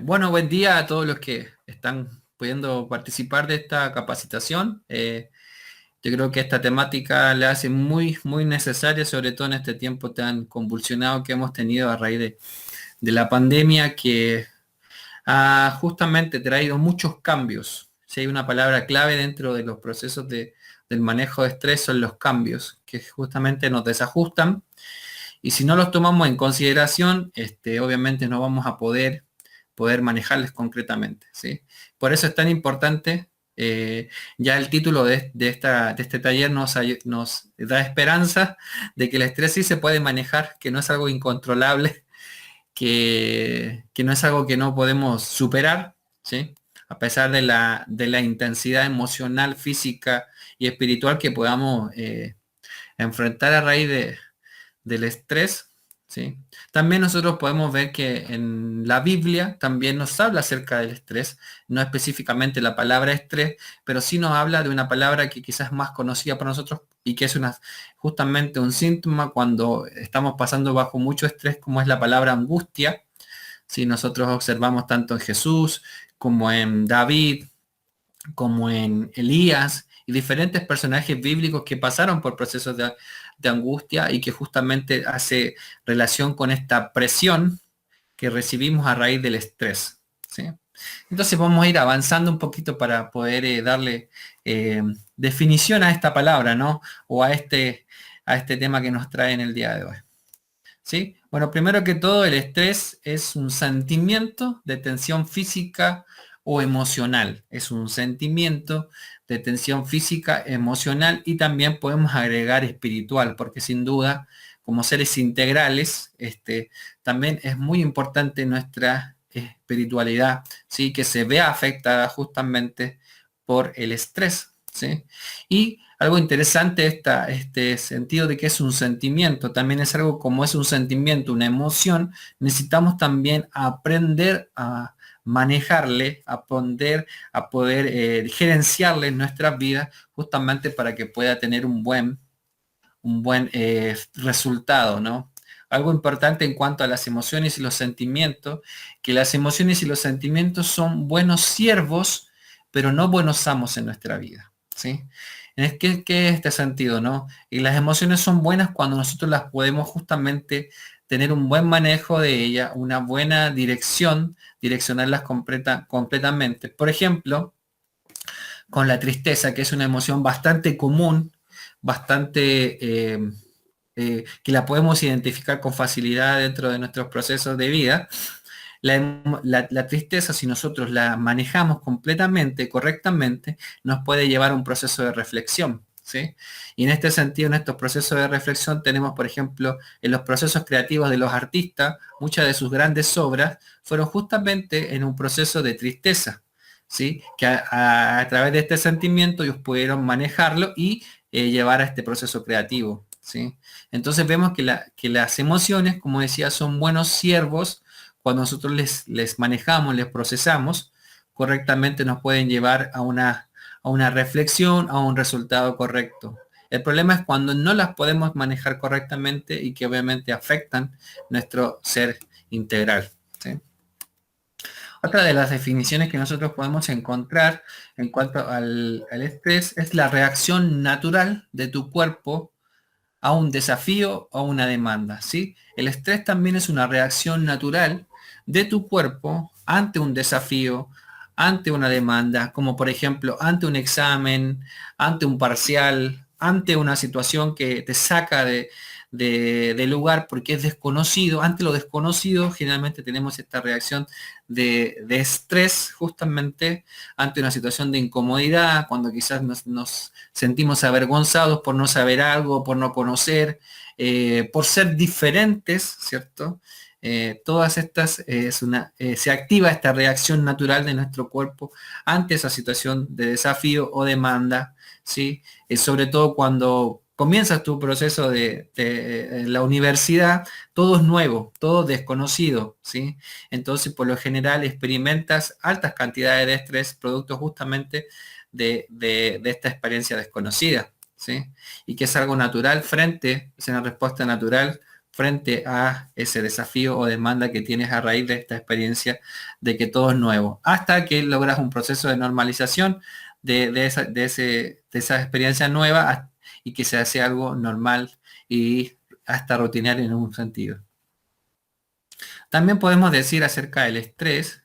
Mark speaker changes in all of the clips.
Speaker 1: Bueno, buen día a todos los que están pudiendo participar de esta capacitación. Yo creo que esta temática la hace muy necesaria, sobre todo en este tiempo tan convulsionado que hemos tenido a raíz de la pandemia, que ha justamente traído muchos cambios. Si hay una palabra clave dentro de los procesos del manejo de estrés, son los cambios, que justamente nos desajustan. Y si no los tomamos en consideración, obviamente no vamos a poder manejarles concretamente, ¿sí? Por eso es tan importante, ya el título de este taller nos da esperanza de que el estrés sí se puede manejar, que no es algo incontrolable, que no es algo que no podemos superar, ¿sí? A pesar de la intensidad emocional, física y espiritual que podamos enfrentar a raíz del estrés, ¿sí? También nosotros podemos ver que en la Biblia también nos habla acerca del estrés, no específicamente la palabra estrés, pero sí nos habla de una palabra que quizás es más conocida para nosotros y que es justamente un síntoma cuando estamos pasando bajo mucho estrés, como es la palabra angustia. Si nosotros observamos tanto en Jesús como en David, como en Elías y diferentes personajes bíblicos que pasaron por procesos de angustia y que justamente hace relación con esta presión que recibimos a raíz del estrés, ¿sí? Entonces vamos a ir avanzando un poquito para poder darle eh, definición a esta palabra, ¿no? O a este tema que nos trae en el día de hoy. ¿Sí? Bueno, primero que todo, el estrés es un sentimiento de tensión física o emocional. Es un sentimiento de tensión física, emocional y también podemos agregar espiritual, porque sin duda, como seres integrales, también es muy importante nuestra espiritualidad, ¿sí? Que se vea afectada justamente por el estrés, ¿sí? Y algo interesante este sentido de que es un sentimiento, también es algo como es un sentimiento, una emoción, necesitamos también aprender a manejarle, a poder gerenciarle en nuestras vidas, justamente para que pueda tener un buen resultado, ¿no? Algo importante en cuanto a las emociones y los sentimientos, que las emociones y los sentimientos son buenos siervos, pero no buenos amos en nuestra vida, ¿sí? ¿Qué es este sentido, no? Y las emociones son buenas cuando nosotros las podemos justamente tener un buen manejo de ellas, una buena dirección, direccionarlas completamente. Por ejemplo, con la tristeza, que es una emoción bastante común, bastante que la podemos identificar con facilidad dentro de nuestros procesos de vida. La tristeza, si nosotros la manejamos completamente, correctamente, nos puede llevar a un proceso de reflexión, ¿sí? Y en este sentido, en estos procesos de reflexión tenemos, por ejemplo, en los procesos creativos de los artistas, muchas de sus grandes obras fueron justamente en un proceso de tristeza, ¿sí? Que a través de este sentimiento ellos pudieron manejarlo y llevar a este proceso creativo, ¿sí? Entonces vemos que las emociones, como decía, son buenos siervos cuando nosotros les manejamos, les procesamos correctamente, nos pueden llevar a una reflexión, a un resultado correcto. El problema es cuando no las podemos manejar correctamente y que obviamente afectan nuestro ser integral, ¿sí? Otra de las definiciones que nosotros podemos encontrar en cuanto al estrés es la reacción natural de tu cuerpo a un desafío o a una demanda, ¿sí? El estrés también es una reacción natural de tu cuerpo ante un desafío, ante una demanda, como por ejemplo ante un examen, ante un parcial, ante una situación que te saca de lugar porque es desconocido. Ante lo desconocido generalmente tenemos esta reacción de estrés justamente ante una situación de incomodidad, cuando quizás nos sentimos avergonzados por no saber algo, por no conocer, por ser diferentes, ¿cierto? Todas estas, se activa esta reacción natural de nuestro cuerpo ante esa situación de desafío o demanda, ¿sí? Sobre todo cuando comienzas tu proceso de la universidad, todo es nuevo, todo desconocido, ¿sí? Entonces, por lo general, experimentas altas cantidades de estrés, producto justamente de esta experiencia desconocida, ¿sí? Y que es algo natural es una respuesta natural frente a ese desafío o demanda que tienes a raíz de esta experiencia de que todo es nuevo, hasta que logras un proceso de normalización de esa experiencia nueva y que se hace algo normal y hasta rutinario en un sentido. También podemos decir acerca del estrés,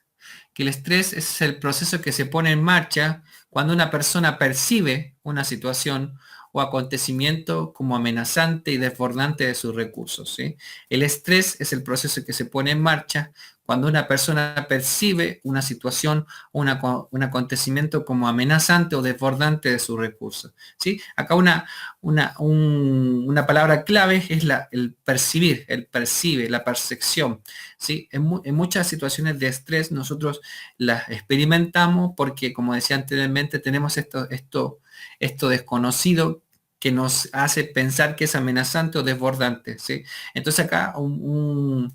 Speaker 1: que el estrés es el proceso que se pone en marcha cuando una persona percibe una situación o acontecimiento como amenazante y desbordante de sus recursos, ¿sí? El estrés es el proceso que se pone en marcha cuando una persona percibe una situación o un acontecimiento como amenazante o desbordante de sus recursos, ¿sí? Acá una palabra clave es el percibir, el percibe, la percepción, ¿sí? En muchas situaciones de estrés nosotros las experimentamos porque, como decía anteriormente, tenemos esto desconocido que nos hace pensar que es amenazante o desbordante, ¿sí? Entonces acá un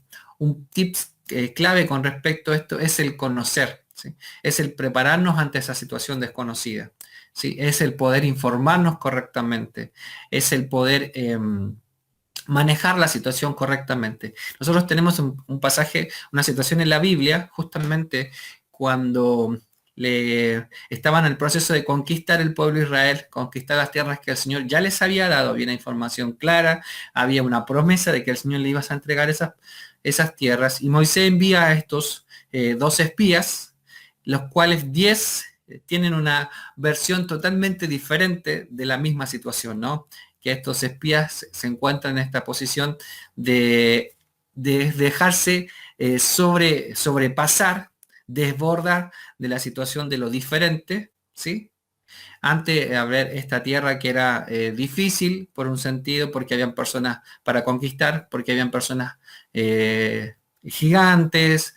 Speaker 1: tips clave con respecto a esto es el conocer, ¿sí? Es el prepararnos ante esa situación desconocida, ¿sí? Es el poder informarnos correctamente, es el poder manejar la situación correctamente. Nosotros tenemos un pasaje, una situación en la Biblia, justamente cuando estaban en el proceso de conquistar el pueblo de Israel, conquistar las tierras que el Señor ya les había dado, había una información clara, había una promesa de que el Señor le iba a entregar esas tierras, y Moisés envía a estos 12 espías, los cuales 10 tienen una versión totalmente diferente de la misma situación, ¿no? Que estos espías se encuentran en esta posición de dejarse sobrepasar, desbordar de la situación de lo diferente, ¿sí? Antes de haber esta tierra que era difícil por un sentido, porque habían personas para conquistar, porque habían personas gigantes,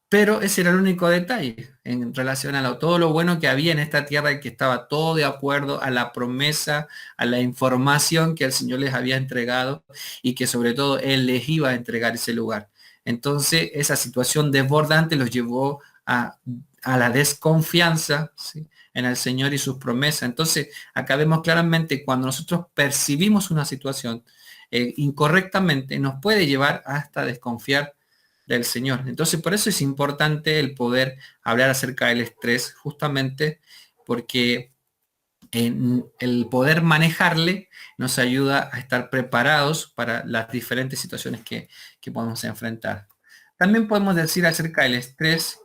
Speaker 1: pero ese era el único detalle en relación a todo lo bueno que había en esta tierra y que estaba todo de acuerdo a la promesa, a la información que el Señor les había entregado y que sobre todo Él les iba a entregar ese lugar. Entonces esa situación desbordante los llevó a la desconfianza, ¿sí?, en el Señor y sus promesas. Entonces acá vemos claramente cuando nosotros percibimos una situación incorrectamente, nos puede llevar hasta desconfiar del Señor. Entonces, por eso es importante el poder hablar acerca del estrés, justamente porque el poder manejarle nos ayuda a estar preparados para las diferentes situaciones que podemos enfrentar. También podemos decir acerca del estrés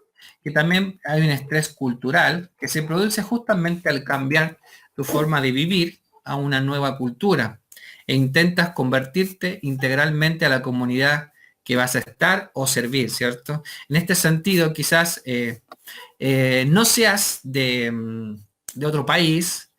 Speaker 1: que también hay un estrés cultural que se produce justamente al cambiar tu forma de vivir a una nueva cultura e intentas convertirte integralmente a la comunidad que vas a estar o servir, ¿cierto? En este sentido, quizás no seas de otro país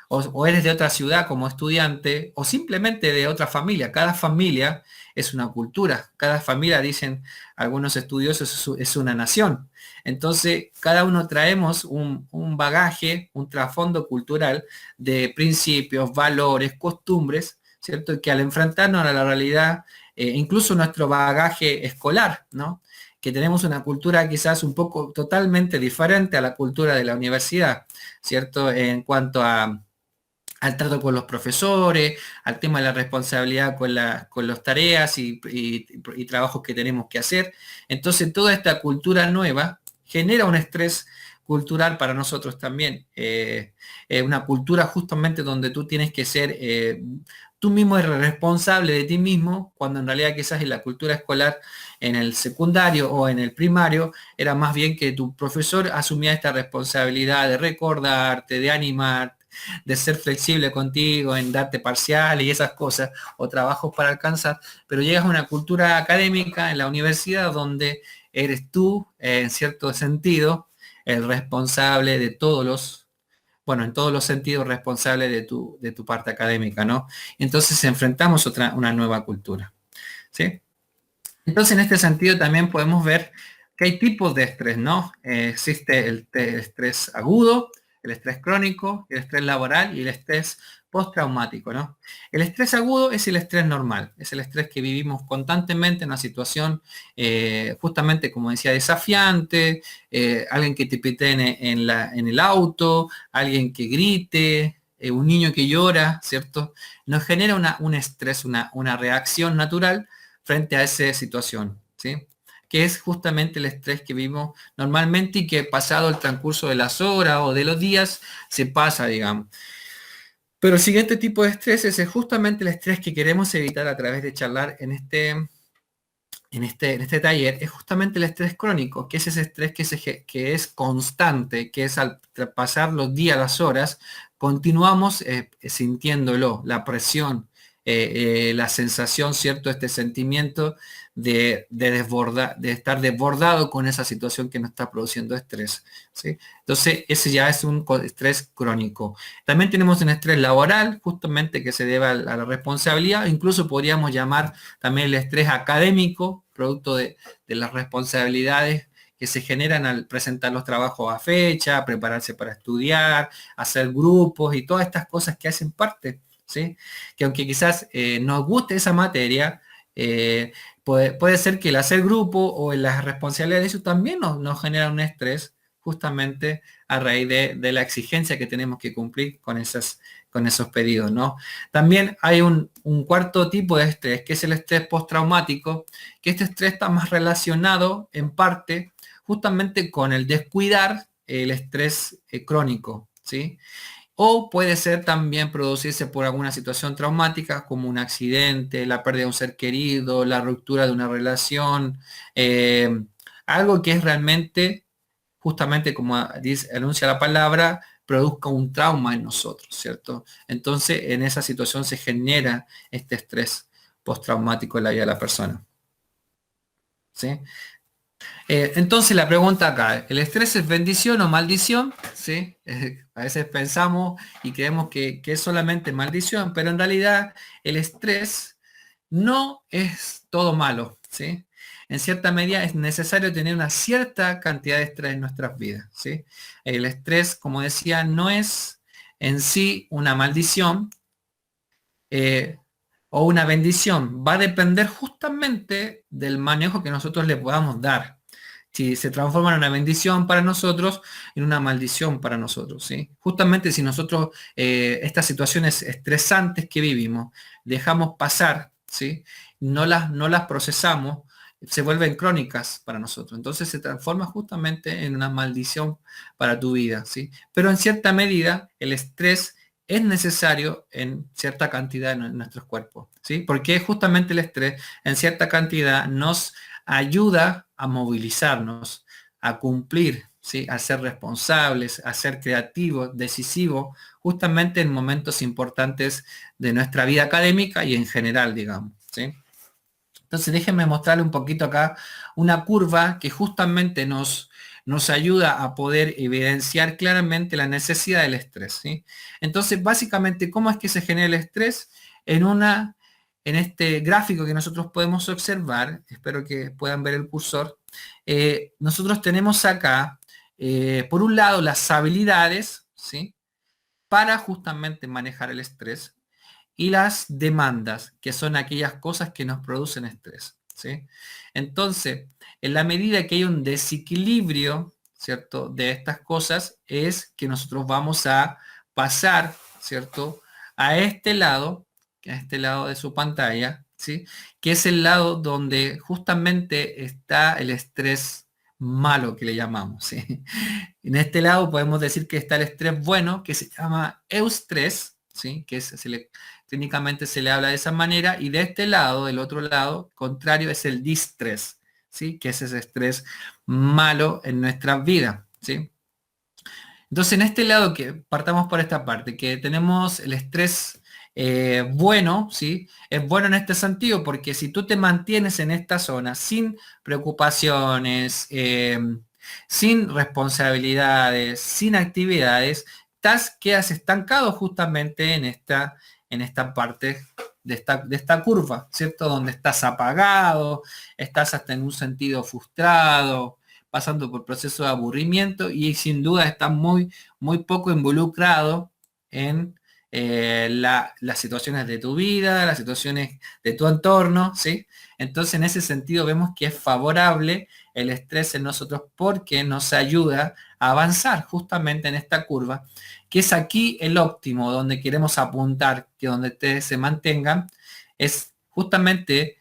Speaker 1: o eres de otra ciudad como estudiante o simplemente de otra familia. Cada familia es una cultura, cada familia, dicen algunos estudiosos, es una nación. Entonces, cada uno traemos un bagaje, un trasfondo cultural de principios, valores, costumbres, ¿cierto? Que al enfrentarnos a la realidad, incluso nuestro bagaje escolar, ¿no?, que tenemos una cultura quizás un poco totalmente diferente a la cultura de la universidad, ¿cierto? En cuanto al trato con los profesores, al tema de la responsabilidad con las tareas y trabajos que tenemos que hacer. Entonces, toda esta cultura nueva genera un estrés cultural para nosotros también. Una cultura justamente donde tú tienes que ser, tú mismo eres responsable de ti mismo, cuando en realidad quizás en la cultura escolar, en el secundario o en el primario, era más bien que tu profesor asumía esta responsabilidad de recordarte, de animarte, de ser flexible contigo, en darte parciales y esas cosas, o trabajos para alcanzar, pero llegas a una cultura académica en la universidad donde eres tú, en cierto sentido, el responsable de bueno, en todos los sentidos responsable de tu parte académica, ¿no? Entonces enfrentamos una nueva cultura, ¿sí? Entonces en este sentido también podemos ver que hay tipos de estrés, ¿no? Existe el estrés agudo, el estrés crónico, el estrés laboral y el estrés postraumático, ¿no? El estrés agudo es el estrés normal, es el estrés que vivimos constantemente en una situación, justamente como decía, desafiante, alguien que te pitee en el auto, alguien que grite, un niño que llora, ¿cierto? Nos genera un estrés, una reacción natural frente a esa situación, ¿sí? Que es justamente el estrés que vivimos normalmente y que pasado el transcurso de las horas o de los días se pasa, digamos. Pero el siguiente tipo de estrés es justamente el estrés que queremos evitar a través de charlar en este taller, es justamente el estrés crónico, que es ese estrés que es constante, que es al pasar los días, las horas, continuamos sintiéndolo, la presión, la sensación, ¿cierto? Este sentimiento de estar desbordado con esa situación que nos está produciendo estrés, ¿sí? Entonces, ese ya es un estrés crónico. También tenemos un estrés laboral, justamente que se debe a la responsabilidad, incluso podríamos llamar también el estrés académico, producto de las responsabilidades que se generan al presentar los trabajos a fecha, prepararse para estudiar, hacer grupos y todas estas cosas que hacen parte, ¿sí? Que aunque quizás nos guste esa materia, puede ser que el hacer grupo o las responsabilidades de eso también nos genera un estrés justamente a raíz de la exigencia que tenemos que cumplir con esos pedidos, ¿no? También hay un cuarto tipo de estrés, que es el estrés postraumático, que este estrés está más relacionado en parte justamente con el descuidar el estrés crónico, ¿sí? O puede ser también producirse por alguna situación traumática como un accidente, la pérdida de un ser querido, la ruptura de una relación, algo que es realmente, justamente como anuncia la palabra, produzca un trauma en nosotros, ¿cierto? Entonces, en esa situación se genera este estrés postraumático en la vida de la persona, ¿sí? Entonces la pregunta acá, ¿el estrés es bendición o maldición? ¿Sí? A veces pensamos y creemos que es solamente maldición, pero en realidad el estrés no es todo malo, ¿sí? En cierta medida es necesario tener una cierta cantidad de estrés en nuestras vidas, ¿sí? El estrés, como decía, no es en sí una maldición eh, o una bendición. Va a depender justamente del manejo que nosotros le podamos dar. Si se transforma en una bendición para nosotros, en una maldición para nosotros, ¿sí? Justamente si nosotros estas situaciones estresantes que vivimos dejamos pasar, ¿sí? No las procesamos, se vuelven crónicas para nosotros. Entonces se transforma justamente en una maldición para tu vida, ¿sí? Pero en cierta medida el estrés es necesario en cierta cantidad en nuestros cuerpos, ¿sí? Porque justamente el estrés en cierta cantidad nos ayuda a movilizarnos, a cumplir, ¿sí? A ser responsables, a ser creativos, decisivos, justamente en momentos importantes de nuestra vida académica y en general, digamos, ¿sí? Entonces déjenme mostrarle un poquito acá una curva que justamente nos ayuda a poder evidenciar claramente la necesidad del estrés, ¿sí? Entonces, básicamente, ¿cómo es que se genera el estrés? En este gráfico que nosotros podemos observar, espero que puedan ver el cursor, nosotros tenemos acá, por un lado, las habilidades, ¿sí? Para justamente manejar el estrés y las demandas, que son aquellas cosas que nos producen estrés, ¿sí? Entonces, en la medida que hay un desequilibrio, ¿cierto? De estas cosas, es que nosotros vamos a pasar, ¿cierto? A este lado de su pantalla, ¿sí? Que es el lado donde justamente está el estrés malo que le llamamos, ¿sí? En este lado podemos decir que está el estrés bueno, que se llama eustrés, ¿sí? Clínicamente se le habla de esa manera, y de este lado, del otro lado, contrario, es el distrés, ¿sí? Que es ese estrés malo en nuestras vidas, ¿sí? Entonces, en este lado, que partamos por esta parte, que tenemos el estrés bueno, ¿sí? Es bueno en este sentido porque si tú te mantienes en esta zona sin preocupaciones, sin responsabilidades, sin actividades, quedas estancado justamente en esta parte de esta curva, ¿cierto? Donde estás apagado, estás hasta en un sentido frustrado, pasando por procesos de aburrimiento y sin duda está muy, muy poco involucrado en las situaciones de tu vida, las situaciones de tu entorno, ¿sí? Entonces, en ese sentido, vemos que es favorable el estrés en nosotros porque nos ayuda a avanzar justamente en esta curva, que es aquí el óptimo, donde queremos apuntar, que donde ustedes se mantengan, es justamente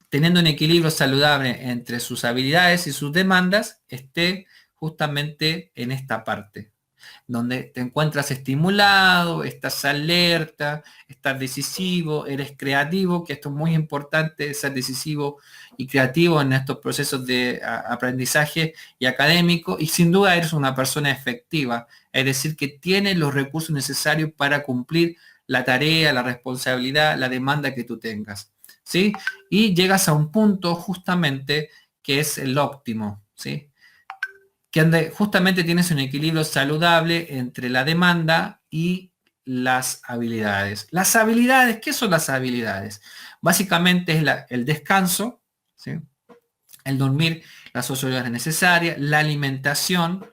Speaker 1: teniendo un equilibrio saludable entre sus habilidades y sus demandas, esté justamente en esta parte donde te encuentras estimulado, estás alerta, estás decisivo, eres creativo, que esto es muy importante, ser decisivo y creativo en estos procesos de aprendizaje y académico, y sin duda eres una persona efectiva, es decir, que tiene los recursos necesarios para cumplir la tarea, la responsabilidad, la demanda que tú tengas, ¿sí? Y llegas a un punto justamente que es el óptimo, ¿sí? Que justamente tienes un equilibrio saludable entre la demanda y las habilidades. Las habilidades, ¿qué son las habilidades? Básicamente es el descanso, ¿sí? El dormir las 8 horas necesarias, la alimentación,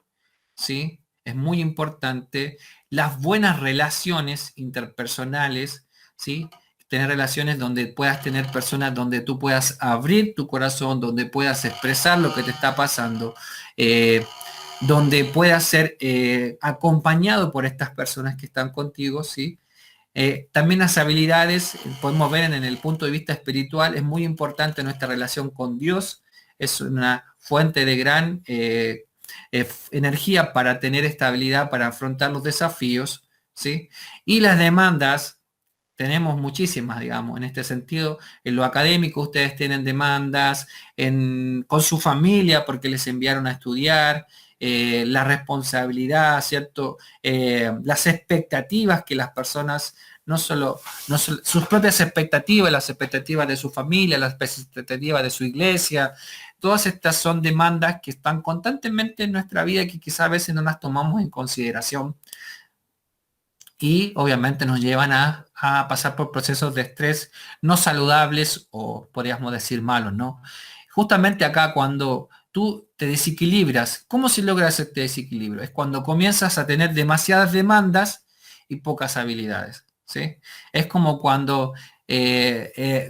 Speaker 1: ¿sí? Es muy importante, las buenas relaciones interpersonales, ¿sí? Tener relaciones donde puedas tener personas, donde tú puedas abrir tu corazón, donde puedas expresar lo que te está pasando, eh, donde puedas ser acompañado por estas personas que están contigo, ¿sí? También las habilidades, podemos ver en el punto de vista espiritual, es muy importante nuestra relación con Dios, es una fuente de gran energía para tener estabilidad, para afrontar los desafíos, ¿sí? Y las demandas, tenemos muchísimas, digamos, en este sentido. En lo académico ustedes tienen demandas con su familia porque les enviaron a estudiar, la responsabilidad, ¿cierto? Las expectativas que las personas, no solo sus propias expectativas, las expectativas de su familia, las expectativas de su iglesia, todas estas son demandas que están constantemente en nuestra vida y que quizás a veces no las tomamos en consideración y obviamente nos llevan a pasar por procesos de estrés no saludables o podríamos decir malos, ¿no? Justamente acá cuando tú te desequilibras, ¿cómo se logra este desequilibrio? Es cuando comienzas a tener demasiadas demandas y pocas habilidades, ¿sí? Es como cuando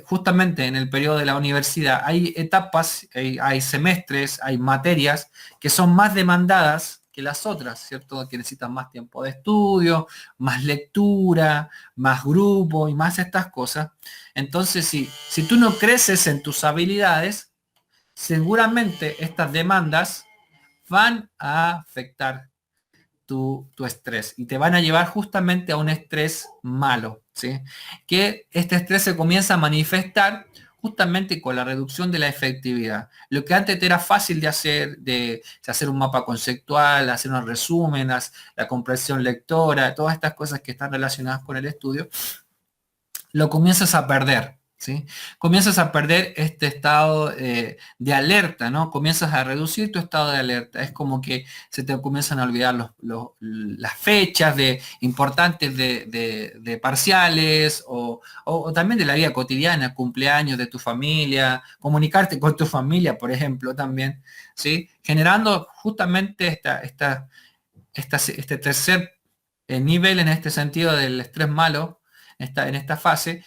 Speaker 1: justamente en el periodo de la universidad hay etapas, hay semestres, hay materias que son más demandadas que las otras, ¿cierto? Que necesitan más tiempo de estudio, más lectura, más grupo y más estas cosas. Entonces, si tú no creces en tus habilidades, seguramente estas demandas van a afectar tu estrés y te van a llevar justamente a un estrés malo, ¿sí? Que este estrés se comienza a manifestar justamente con la reducción de la efectividad. Lo que antes era fácil de hacer un mapa conceptual, hacer un resumen, la comprensión lectora, todas estas cosas que están relacionadas con el estudio, lo comienzas a perder, ¿sí? Comienzas a perder este estado de alerta, ¿no? Comienzas a reducir tu estado de alerta. Es como que se te comienzan a olvidar las fechas importantes de parciales o también de la vida cotidiana, cumpleaños de tu familia, comunicarte con tu familia, por ejemplo, también, ¿sí? Generando justamente este tercer nivel en este sentido del estrés malo, en esta fase,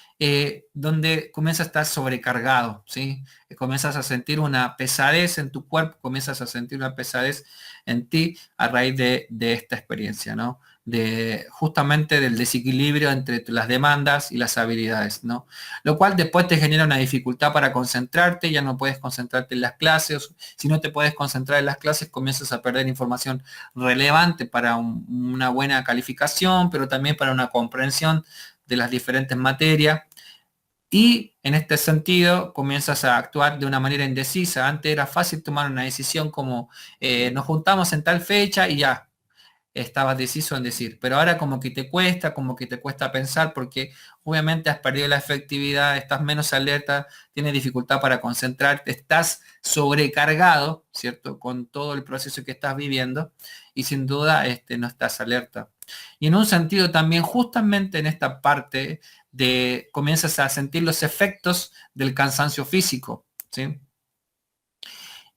Speaker 1: donde comienza a estar sobrecargado, ¿sí? Comienzas a sentir una pesadez en tu cuerpo, comienzas a sentir una pesadez en ti a raíz de esta experiencia, ¿no? Justamente del desequilibrio entre las demandas y las habilidades, ¿no? Lo cual después te genera una dificultad para concentrarte, ya no puedes concentrarte en las clases, si no te puedes concentrar en las clases comienzas a perder información relevante para una buena calificación, pero también para una comprensión de las diferentes materias. Y en este sentido comienzas a actuar de una manera indecisa. Antes era fácil tomar una decisión como nos juntamos en tal fecha y ya estabas deciso en decir, pero ahora como que te cuesta pensar porque obviamente has perdido la efectividad, estás menos alerta, tienes dificultad para concentrarte, estás sobrecargado, ¿cierto? Con todo el proceso que estás viviendo y sin duda no estás alerta. Y en un sentido también justamente en esta parte comienzas a sentir los efectos del cansancio físico, ¿sí?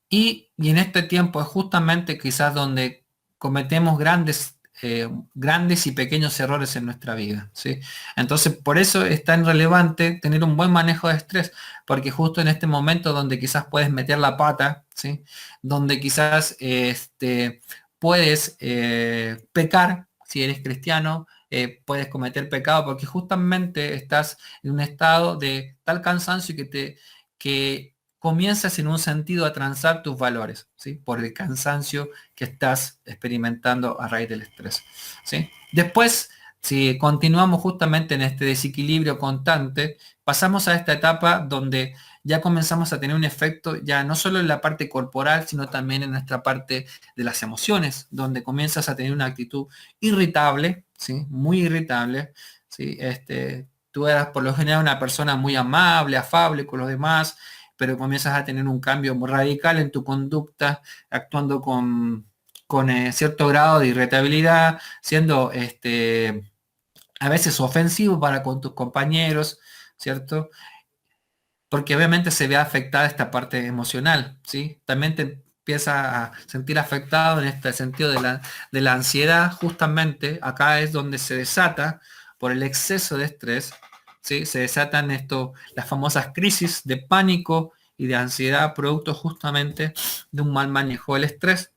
Speaker 1: Y en este tiempo es justamente quizás donde cometemos grandes grandes y pequeños errores en nuestra vida, ¿sí? Entonces, por eso es tan relevante tener un buen manejo de estrés, porque justo en este momento donde quizás puedes meter la pata, ¿sí? Donde quizás puedes pecar, si eres cristiano, puedes cometer pecado, porque justamente estás en un estado de tal cansancio que comienzas en un sentido a transar tus valores, ¿sí? Por el cansancio que estás experimentando a raíz del estrés, ¿sí? Después, si continuamos justamente en este desequilibrio constante, pasamos a esta etapa donde ya comenzamos a tener un efecto ya no solo en la parte corporal, sino también en nuestra parte de las emociones, donde comienzas a tener una actitud irritable, ¿sí? Muy irritable, ¿sí? Tú eras por lo general una persona muy amable, afable con los demás, pero comienzas a tener un cambio muy radical en tu conducta, actuando con cierto grado de irritabilidad, siendo a veces ofensivo para con tus compañeros, ¿cierto? Porque obviamente se ve afectada esta parte emocional, ¿sí? También te empieza a sentir afectado en este sentido de la ansiedad, justamente acá es donde se desata por el exceso de estrés, ¿sí? Se desatan las famosas crisis de pánico y de ansiedad, producto justamente de un mal manejo del estrés.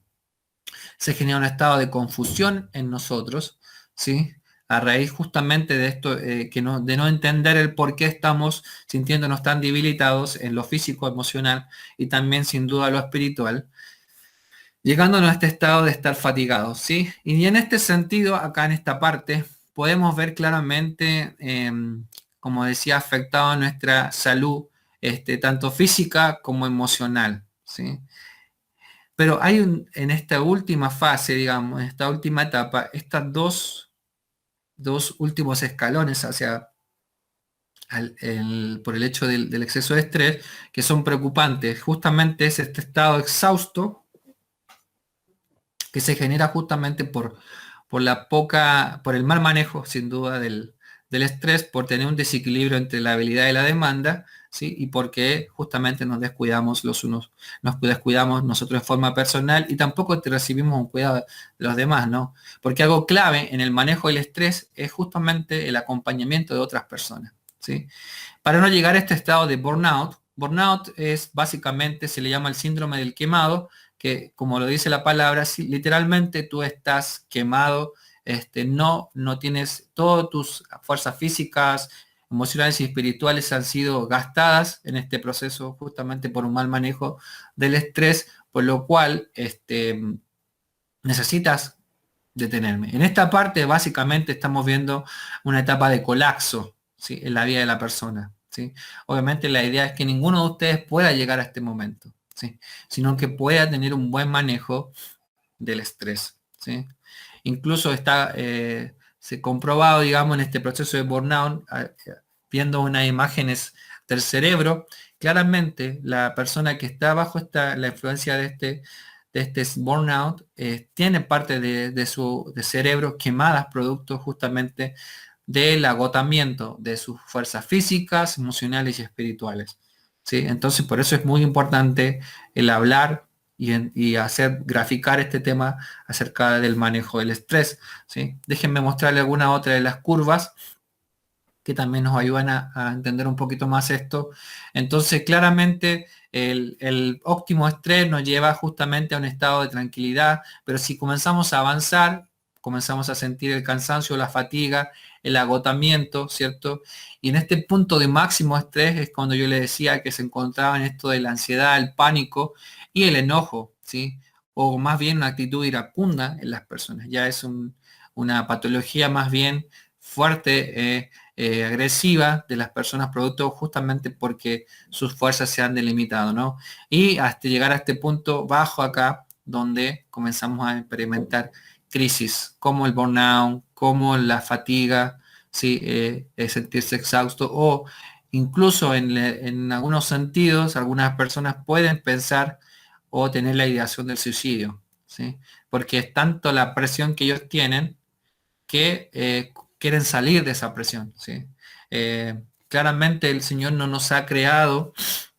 Speaker 1: Se genera un estado de confusión en nosotros, ¿sí? A raíz justamente de esto, de no entender el por qué estamos sintiéndonos tan debilitados en lo físico, emocional y también sin duda lo espiritual, llegándonos a este estado de estar fatigados, ¿sí? Y en este sentido, acá en esta parte, podemos ver claramente, como decía, afectado nuestra salud, tanto física como emocional, ¿sí? Pero hay en esta última fase, digamos, en esta última etapa, estas dos últimos escalones hacia por el hecho del exceso de estrés, que son preocupantes. Justamente es este estado exhausto que se genera justamente por el mal manejo, sin duda, del estrés, por tener un desequilibrio entre la habilidad y la demanda, ¿sí? Y porque justamente nos descuidamos nos descuidamos nosotros de forma personal y tampoco te recibimos un cuidado de los demás, ¿no? Porque algo clave en el manejo del estrés es justamente el acompañamiento de otras personas, ¿sí? Para no llegar a este estado de burnout, burnout es básicamente, se le llama el síndrome del quemado, que como lo dice la palabra, si literalmente tú estás quemado, no tienes todas tus fuerzas físicas, emocionales y espirituales han sido gastadas en este proceso justamente por un mal manejo del estrés, por lo cual necesitas detenerme. En esta parte básicamente estamos viendo una etapa de colapso, ¿sí? En la vida de la persona, ¿sí? Obviamente la idea es que ninguno de ustedes pueda llegar a este momento, ¿sí? Sino que pueda tener un buen manejo del estrés, ¿sí? Incluso se comprobado, digamos, en este proceso de burnout, viendo unas imágenes del cerebro, claramente la persona que está bajo la influencia de este burnout tiene parte de su cerebro quemadas producto justamente del agotamiento de sus fuerzas físicas, emocionales y espirituales, ¿sí? Entonces, por eso es muy importante el hablar y hacer graficar este tema acerca del manejo del estrés, ¿sí? Déjenme mostrarle alguna otra de las curvas que también nos ayudan a entender un poquito más esto. Entonces, claramente, el óptimo estrés nos lleva justamente a un estado de tranquilidad, pero si comenzamos a avanzar, comenzamos a sentir el cansancio, la fatiga, el agotamiento, ¿cierto? Y en este punto de máximo estrés es cuando yo le decía que se encontraba en esto de la ansiedad, el pánico y el enojo, ¿sí? O más bien una actitud iracunda en las personas. Ya es una patología más bien fuerte, agresiva de las personas producto justamente porque sus fuerzas se han delimitado, ¿no? Y hasta llegar a este punto bajo acá, donde comenzamos a experimentar crisis, como el burnout, como la fatiga, ¿sí? Sentirse exhausto o incluso en algunos sentidos, algunas personas pueden pensar o tener la ideación del suicidio, ¿sí? Porque es tanto la presión que ellos tienen que quieren salir de esa presión, ¿sí? Claramente el Señor no nos ha creado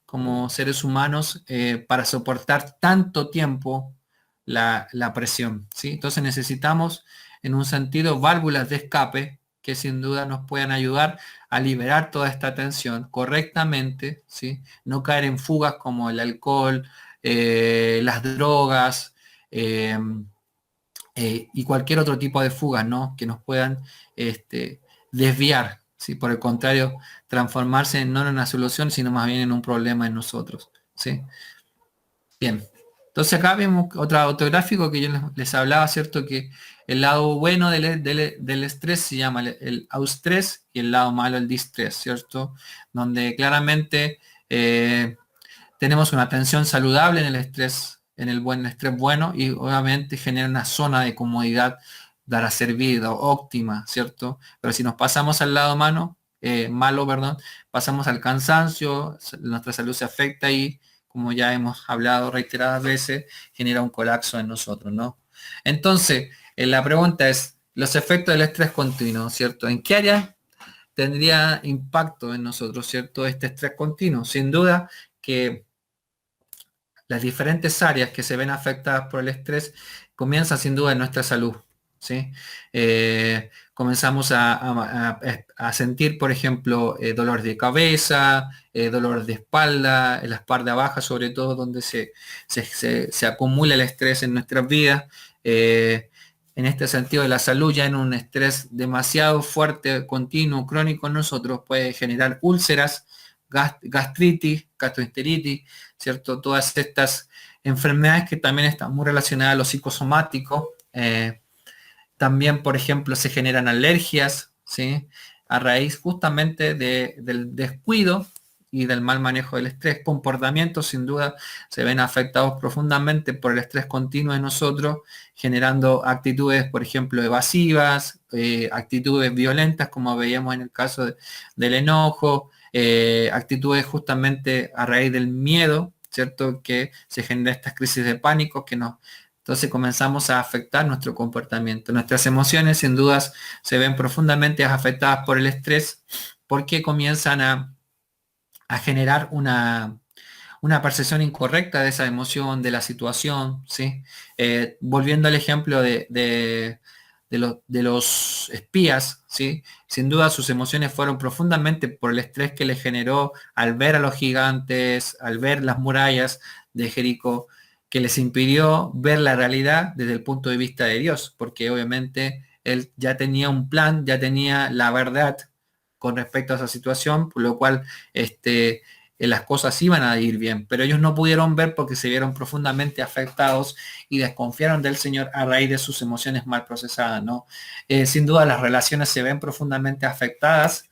Speaker 1: como seres humanos para soportar tanto tiempo la presión, ¿sí? Entonces necesitamos en un sentido, válvulas de escape que sin duda nos puedan ayudar a liberar toda esta tensión correctamente, ¿sí? No caer en fugas como el alcohol, las drogas, eh, y cualquier otro tipo de fugas, ¿no? Que nos puedan desviar, ¿sí? Por el contrario, transformarse no en una solución, sino más bien en un problema en nosotros, ¿sí? Bien. Entonces acá vemos otro gráfico que yo les hablaba, ¿cierto? Que el lado bueno del estrés se llama el eustrés y el lado malo el distrés, ¿cierto? Donde claramente tenemos una tensión saludable en el estrés, en el buen estrés bueno, y obviamente genera una zona de comodidad para servir óptima, ¿cierto? Pero si nos pasamos al lado malo, perdón, pasamos al cansancio, nuestra salud se afecta y, como ya hemos hablado reiteradas veces, genera un colapso en nosotros, ¿no? Entonces, la pregunta es, los efectos del estrés continuo, ¿cierto? ¿En qué área tendría impacto en nosotros, ¿cierto? Este estrés continuo. Sin duda que las diferentes áreas que se ven afectadas por el estrés comienzan sin duda en nuestra salud, ¿sí? Comenzamos a sentir, por ejemplo, dolor de cabeza, dolor de espalda, en la espalda baja sobre todo, donde se acumula el estrés en nuestras vidas. En este sentido de la salud, ya en un estrés demasiado fuerte, continuo, crónico en nosotros, puede generar úlceras, gastritis, gastroenteritis, ¿cierto? Todas estas enfermedades que también están muy relacionadas a lo psicosomático. También, por ejemplo, se generan alergias, ¿sí? A raíz justamente del descuido y del mal manejo del estrés. Comportamientos sin duda se ven afectados profundamente por el estrés continuo de nosotros, generando actitudes, por ejemplo, evasivas, actitudes violentas, como veíamos en el caso del enojo, actitudes justamente a raíz del miedo, ¿cierto? Que se genera estas crisis de pánico que nos... Entonces comenzamos a afectar nuestro comportamiento. Nuestras emociones sin dudas se ven profundamente afectadas por el estrés porque comienzan a generar una percepción incorrecta de esa emoción, de la situación, ¿sí? Volviendo al ejemplo de los espías, ¿sí? Sin duda sus emociones fueron profundamente por el estrés que les generó al ver a los gigantes, al ver las murallas de Jericó, que les impidió ver la realidad desde el punto de vista de Dios, porque obviamente él ya tenía un plan, ya tenía la verdad con respecto a esa situación, por lo cual las cosas iban a ir bien, pero ellos no pudieron ver porque se vieron profundamente afectados y desconfiaron del Señor a raíz de sus emociones mal procesadas, ¿no? Sin duda las relaciones se ven profundamente afectadas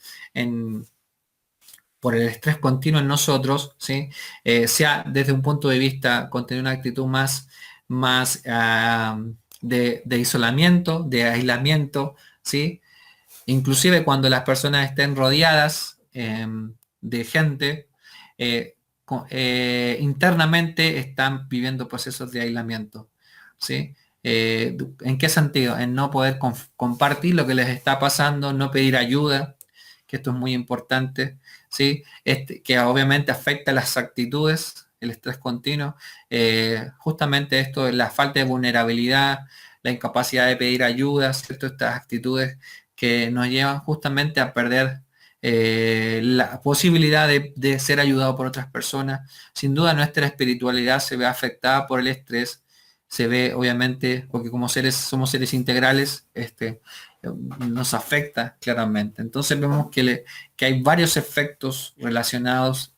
Speaker 1: por el estrés continuo en nosotros, ¿sí? Sea desde un punto de vista con tener una actitud más de isolamiento, de aislamiento, ¿sí? Inclusive cuando las personas estén rodeadas de gente, internamente están viviendo procesos de aislamiento, ¿sí? ¿En qué sentido? En no poder compartir lo que les está pasando, no pedir ayuda, que esto es muy importante, ¿sí? Que obviamente afecta las actitudes, el estrés continuo, justamente esto, la falta de vulnerabilidad, la incapacidad de pedir ayuda, ¿cierto? Estas actitudes que nos llevan justamente a perder la posibilidad de ser ayudado por otras personas. Sin duda nuestra espiritualidad se ve afectada por el estrés, se ve obviamente, porque como somos seres integrales, nos afecta claramente. Entonces vemos que hay varios efectos relacionados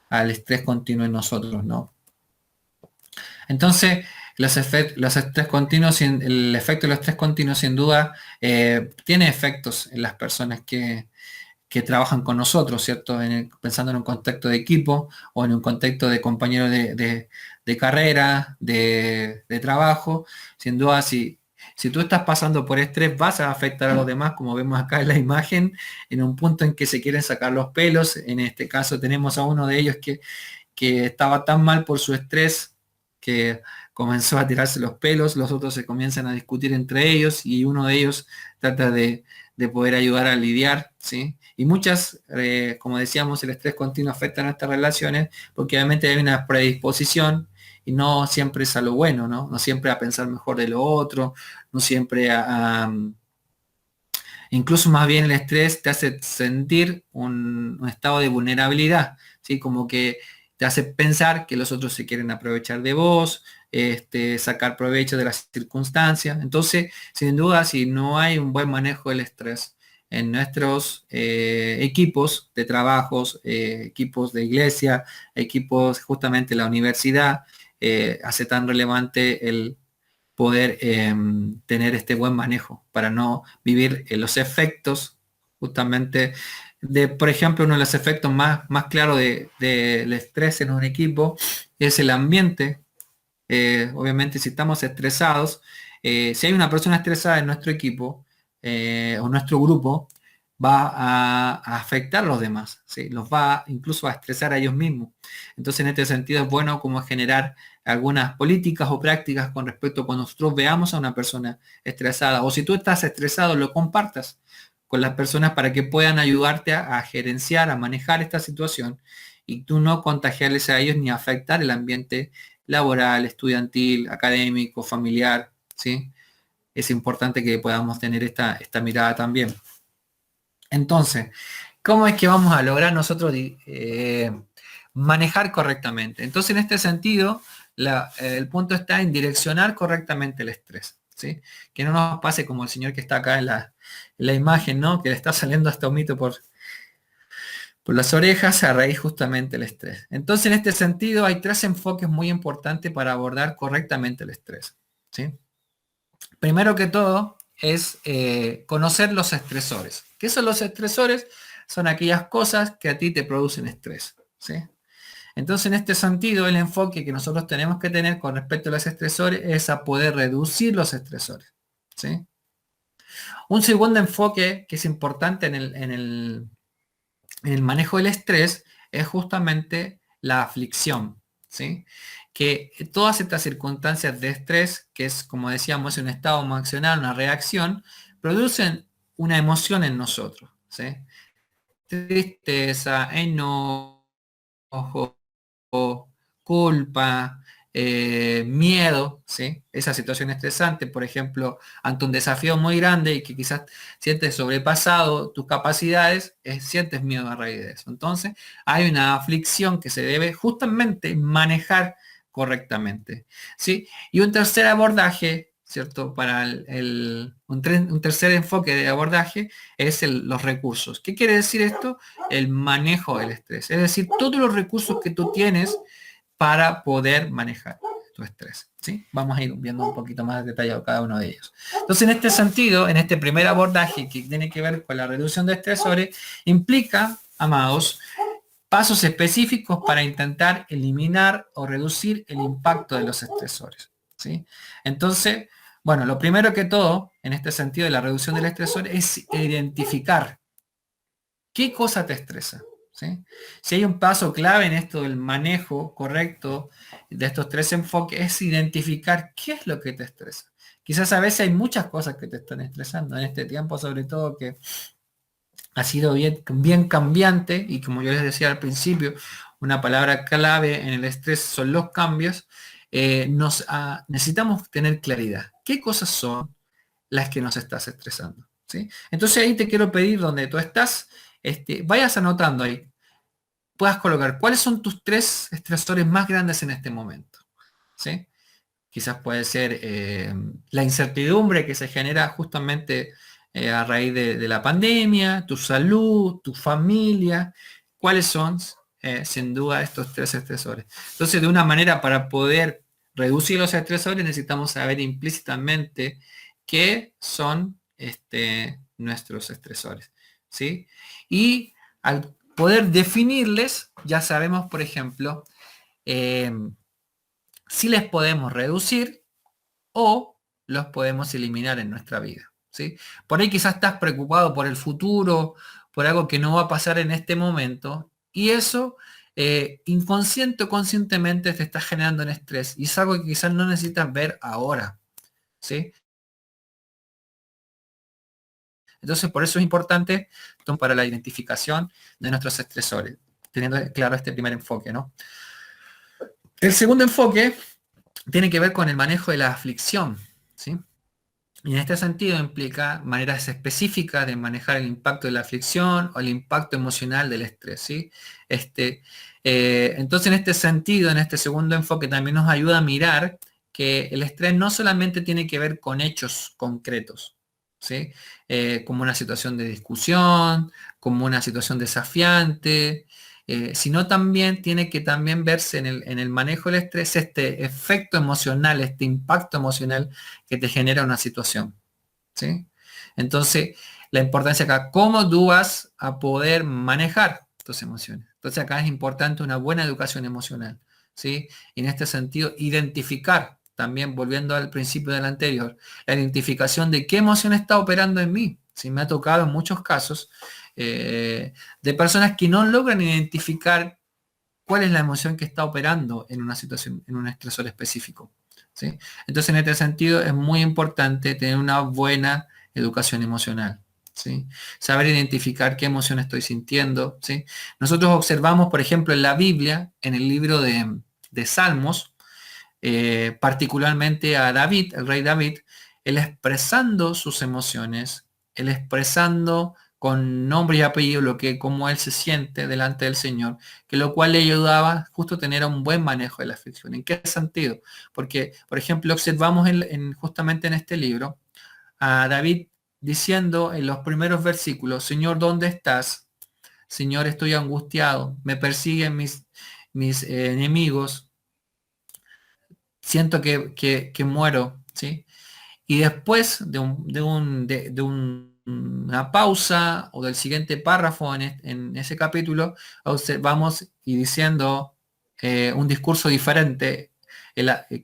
Speaker 1: al estrés continuo en nosotros, ¿no? Entonces, los estrés continuos, el efecto del estrés continuo sin duda tiene efectos en las personas que trabajan con nosotros, ¿cierto? Pensando en un contexto de equipo o en un contexto de compañeros de carrera, de trabajo. Sin duda, si tú estás pasando por estrés, vas a afectar a los demás, como vemos acá en la imagen, en un punto en que se quieren sacar los pelos. En este caso tenemos a uno de ellos que estaba tan mal por su estrés que comenzó a tirarse los pelos, los otros se comienzan a discutir entre ellos y uno de ellos trata de poder ayudar a lidiar, ¿sí? Y muchas, como decíamos, el estrés continuo afecta a nuestras relaciones porque obviamente hay una predisposición y no siempre es a lo bueno, ¿no? No siempre a pensar mejor de lo otro, no siempre incluso más bien el estrés te hace sentir un estado de vulnerabilidad, ¿sí? Como que te hace pensar que los otros se quieren aprovechar de vos, sacar provecho de las circunstancias. Entonces, sin duda, si no hay un buen manejo del estrés en nuestros equipos de trabajos, equipos de iglesia, equipos justamente de la universidad, hace tan relevante el poder tener este buen manejo para no vivir los efectos justamente de, por ejemplo, uno de los efectos más claros del estrés en un equipo es el ambiente. Obviamente, si estamos estresados, si hay una persona estresada en nuestro equipo o nuestro grupo, va a afectar a los demás, ¿sí? Los va incluso a estresar a ellos mismos. Entonces, en este sentido, es bueno como generar algunas políticas o prácticas con respecto a cuando nosotros veamos a una persona estresada, o si tú estás estresado, lo compartas con las personas para que puedan ayudarte a gerenciar, a manejar esta situación y tú no contagiarles a ellos ni afectar el ambiente laboral, estudiantil, académico, familiar, ¿sí? Es importante que podamos tener esta mirada también. Entonces, ¿cómo es que vamos a lograr nosotros manejar correctamente? Entonces, en este sentido, el punto está en direccionar correctamente el estrés, ¿sí? Que no nos pase como el señor que está acá en la imagen, ¿no? Que le está saliendo hasta un mito por las orejas a raíz justamente del estrés. Entonces, en este sentido, hay tres enfoques muy importantes para abordar correctamente el estrés, ¿sí? Primero que todo es conocer los estresores. ¿Qué son los estresores? Son aquellas cosas que a ti te producen estrés, ¿sí? Entonces, en este sentido, el enfoque que nosotros tenemos que tener con respecto a los estresores es a poder reducir los estresores, ¿sí? Un segundo enfoque que es importante en el manejo del estrés es justamente la aflicción, ¿sí? Que todas estas circunstancias de estrés, que es, como decíamos, un estado emocional, una reacción, producen una emoción en nosotros, ¿sí? Tristeza, enojo, culpa, miedo, ¿sí? Esa situación estresante, por ejemplo, ante un desafío muy grande y que quizás sientes sobrepasado tus capacidades, sientes miedo a raíz de eso. Entonces, hay una aflicción que se debe justamente manejar correctamente, ¿sí? Y un tercer abordaje, ¿cierto? Para un tercer enfoque de abordaje es los recursos. ¿Qué quiere decir esto? El manejo del estrés. Es decir, todos los recursos que tú tienes para poder manejar tu estrés, ¿sí? Vamos a ir viendo un poquito más detallado cada uno de ellos. Entonces, en este sentido, en este primer abordaje que tiene que ver con la reducción de estresores, implica, amados, pasos específicos para intentar eliminar o reducir el impacto de los estresores, ¿sí? Entonces, bueno, lo primero que todo, en este sentido de la reducción del estresor, es identificar qué cosa te estresa, ¿sí? Si hay un paso clave en esto del manejo correcto de estos tres enfoques, es identificar qué es lo que te estresa. Quizás a veces hay muchas cosas que te están estresando en este tiempo, sobre todo que ha sido bien cambiante y como yo les decía al principio, una palabra clave en el estrés son los cambios. Necesitamos tener claridad. ¿Qué cosas son las que nos estás estresando? ¿Sí? Entonces ahí te quiero pedir donde tú estás, vayas anotando ahí, puedas colocar cuáles son tus tres estresores más grandes en este momento. ¿Sí? Quizás puede ser la incertidumbre que se genera justamente a raíz de la pandemia, tu salud, tu familia, cuáles son sin duda estos tres estresores. Entonces, de una manera para poder reducir los estresores necesitamos saber implícitamente qué son nuestros estresores, ¿sí? Y al poder definirles, ya sabemos, por ejemplo, si les podemos reducir o los podemos eliminar en nuestra vida, ¿sí? Por ahí quizás estás preocupado por el futuro, por algo que no va a pasar en este momento, y eso inconsciente o conscientemente te está generando un estrés, y es algo que quizás no necesitas ver ahora, ¿sí? Entonces, por eso es importante para la identificación de nuestros estresores, teniendo claro este primer enfoque, ¿no? El segundo enfoque tiene que ver con el manejo de la aflicción, ¿sí? Y en este sentido implica maneras específicas de manejar el impacto de la aflicción o el impacto emocional del estrés, ¿sí? Este, entonces, en este sentido, en este segundo enfoque, también nos ayuda a mirar que el estrés no solamente tiene que ver con hechos concretos, ¿sí? Como una situación de discusión, como una situación desafiante, sino también tiene que también verse en el manejo del estrés, este efecto emocional, este impacto emocional que te genera una situación, ¿sí? Entonces, la importancia acá, ¿cómo tú vas a poder manejar tus emociones? Entonces, acá es importante una buena educación emocional, ¿sí? Y en este sentido, identificar, también volviendo al principio del anterior, la identificación de qué emoción está operando en mí. Sí, me ha tocado en muchos casos de personas que no logran identificar cuál es la emoción que está operando en una situación, en un estresor específico, ¿sí? Entonces, en este sentido, es muy importante tener una buena educación emocional, ¿sí? Saber identificar qué emoción estoy sintiendo, ¿sí? Nosotros observamos, por ejemplo, en la Biblia, en el libro de Salmos, particularmente a David, el rey David, él expresando sus emociones, él expresando con nombre y apellido lo que, cómo él se siente delante del Señor, que lo cual le ayudaba justo a tener un buen manejo de la aflicción. ¿En qué sentido? Porque, por ejemplo, observamos justamente en este libro a David diciendo en los primeros versículos, Señor, ¿dónde estás? Señor, estoy angustiado, me persiguen mis enemigos, siento que muero, ¿sí? Y después una pausa o del siguiente párrafo en ese capítulo, observamos y diciendo un discurso diferente,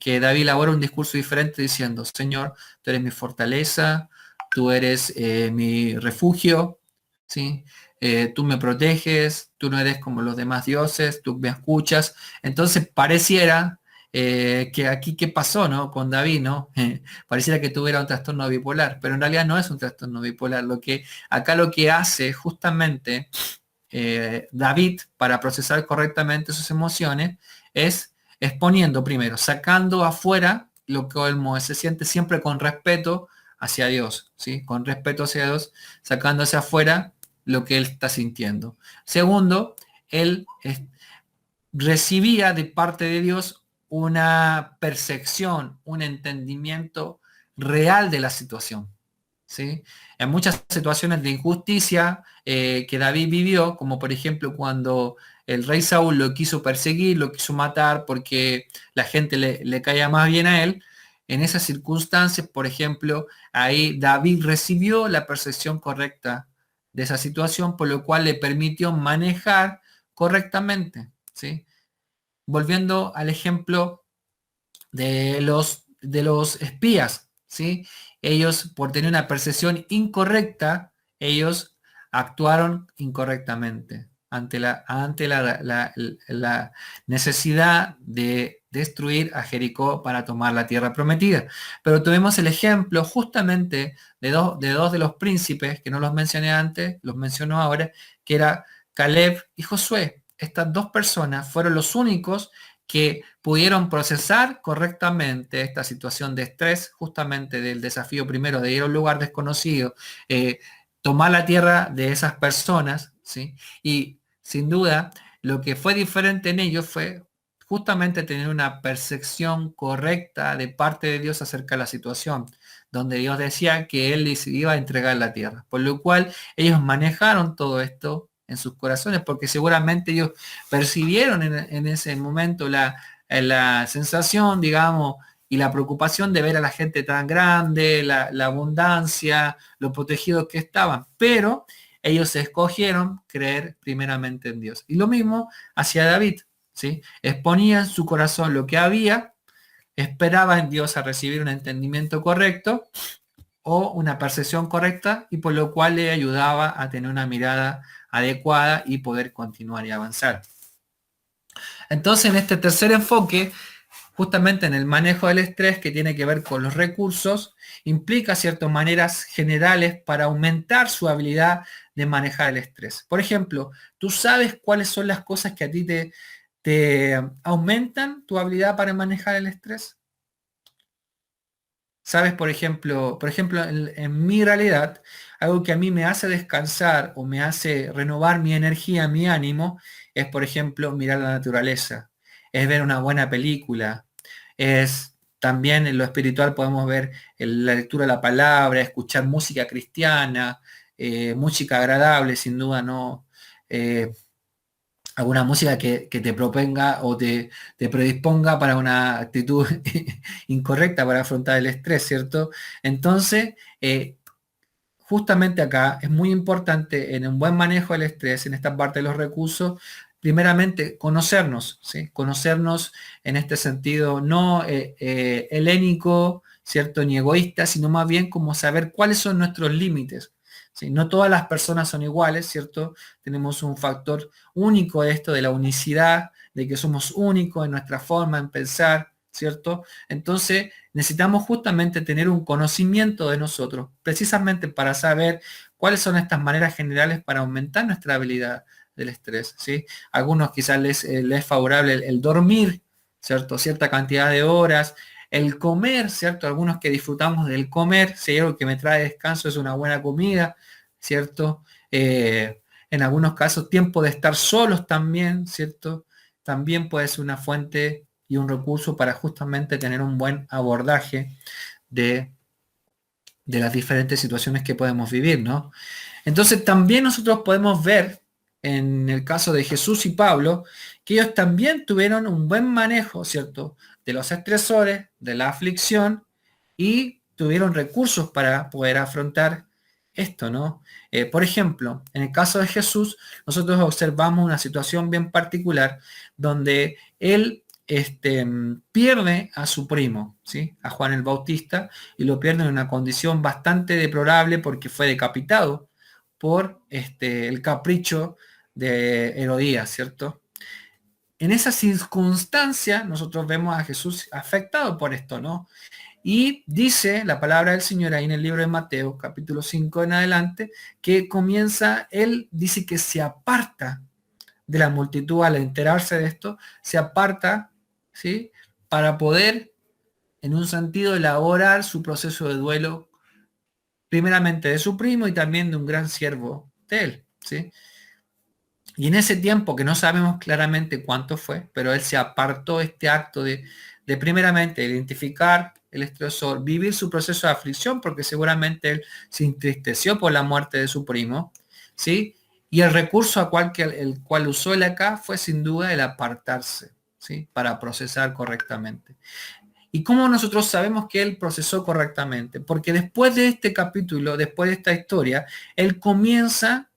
Speaker 1: que David elabora un discurso diferente diciendo, Señor, tú eres mi fortaleza, tú eres mi refugio, ¿sí? Tú me proteges, tú no eres como los demás dioses, tú me escuchas. Entonces pareciera que aquí qué pasó, ¿no? Con David, ¿no? Pareciera que tuviera un trastorno bipolar, pero en realidad no es un trastorno bipolar. Acá lo que hace justamente David para procesar correctamente sus emociones es exponiendo primero, sacando afuera lo que él se siente siempre con respeto hacia Dios, ¿sí? Con respeto hacia Dios, sacando hacia afuera lo que él está sintiendo. Segundo, él recibía de parte de Dios una percepción, un entendimiento real de la situación, ¿sí? En muchas situaciones de injusticia que David vivió, como por ejemplo cuando el rey Saúl lo quiso perseguir, lo quiso matar porque la gente le caía más bien a él, en esas circunstancias, por ejemplo, ahí David recibió la percepción correcta de esa situación, por lo cual le permitió manejar correctamente, ¿sí? Volviendo al ejemplo de los espías, ¿sí? Ellos, por tener una percepción incorrecta, ellos actuaron incorrectamente ante la necesidad de destruir a Jericó para tomar la tierra prometida. Pero tuvimos el ejemplo justamente de dos de los príncipes, que no los mencioné antes, los menciono ahora, que era Caleb y Josué. Estas dos personas fueron los únicos que pudieron procesar correctamente esta situación de estrés, justamente del desafío primero de ir a un lugar desconocido, tomar la tierra de esas personas, ¿sí? Y sin duda, lo que fue diferente en ellos fue justamente tener una percepción correcta de parte de Dios acerca de la situación, donde Dios decía que Él les iba a entregar la tierra, por lo cual ellos manejaron todo esto en sus corazones, porque seguramente ellos percibieron en ese momento la sensación, digamos, y la preocupación de ver a la gente tan grande, la abundancia, lo protegidos que estaban, pero ellos escogieron creer primeramente en Dios. Y lo mismo hacia David, ¿sí? Exponía en su corazón lo que había, esperaba en Dios a recibir un entendimiento correcto o una percepción correcta y por lo cual le ayudaba a tener una mirada adecuada y poder continuar y avanzar. Entonces, en este tercer enfoque, justamente en el manejo del estrés que tiene que ver con los recursos, implica ciertas maneras generales para aumentar su habilidad de manejar el estrés. Por ejemplo, ¿tú sabes cuáles son las cosas que a ti te aumentan tu habilidad para manejar el estrés? Sabes, por ejemplo, en mi realidad, algo que a mí me hace descansar o me hace renovar mi energía, mi ánimo, es, por ejemplo, mirar la naturaleza, es ver una buena película, es también en lo espiritual podemos ver la lectura de la palabra, escuchar música cristiana, música agradable, sin duda, ¿no? Eh, alguna música que te proponga o te predisponga para una actitud incorrecta para afrontar el estrés, ¿cierto? Entonces, justamente acá es muy importante en un buen manejo del estrés, en esta parte de los recursos, primeramente conocernos, ¿sí? Conocernos en este sentido no helénico, ¿cierto? Ni egoísta, sino más bien como saber cuáles son nuestros límites. ¿Sí? No todas las personas son iguales, ¿cierto? Tenemos un factor único de esto, de la unicidad, de que somos únicos en nuestra forma en pensar, ¿cierto? Entonces, necesitamos justamente tener un conocimiento de nosotros, precisamente para saber cuáles son estas maneras generales para aumentar nuestra habilidad del estrés, ¿sí? Algunos quizás les es favorable el dormir, ¿cierto? Cierta cantidad de horas, el comer, ¿cierto? Algunos que disfrutamos del comer, si hay algo que me trae descanso es una buena comida, ¿cierto? En algunos casos, tiempo de estar solos también, ¿cierto? También puede ser una fuente y un recurso para justamente tener un buen abordaje de, de las diferentes situaciones que podemos vivir, ¿no? Entonces también nosotros podemos ver en el caso de Jesús y Pablo que ellos también tuvieron un buen manejo, ¿cierto? De los estresores, de la aflicción y tuvieron recursos para poder afrontar esto, ¿no? Por ejemplo, en el caso de Jesús, nosotros observamos una situación bien particular donde él pierde a su primo, ¿sí? A Juan el Bautista, y lo pierde en una condición bastante deplorable porque fue decapitado por el capricho de Herodías, ¿cierto? En esa circunstancia nosotros vemos a Jesús afectado por esto, ¿no? Y dice la palabra del Señor ahí en el libro de Mateo, capítulo 5 en adelante, que comienza, él dice que se aparta de la multitud al enterarse de esto, se aparta, ¿sí? Para poder, en un sentido, elaborar su proceso de duelo, primeramente de su primo y también de un gran siervo de él, ¿sí? Y en ese tiempo, que no sabemos claramente cuánto fue, pero él se apartó este acto de primeramente identificar el estresor, vivir su proceso de aflicción, porque seguramente él se entristeció por la muerte de su primo, ¿sí? Y el recurso el cual usó él acá fue sin duda el apartarse, ¿sí? Para procesar correctamente. ¿Y cómo nosotros sabemos que él procesó correctamente? Porque después de este capítulo, después de esta historia, él comienza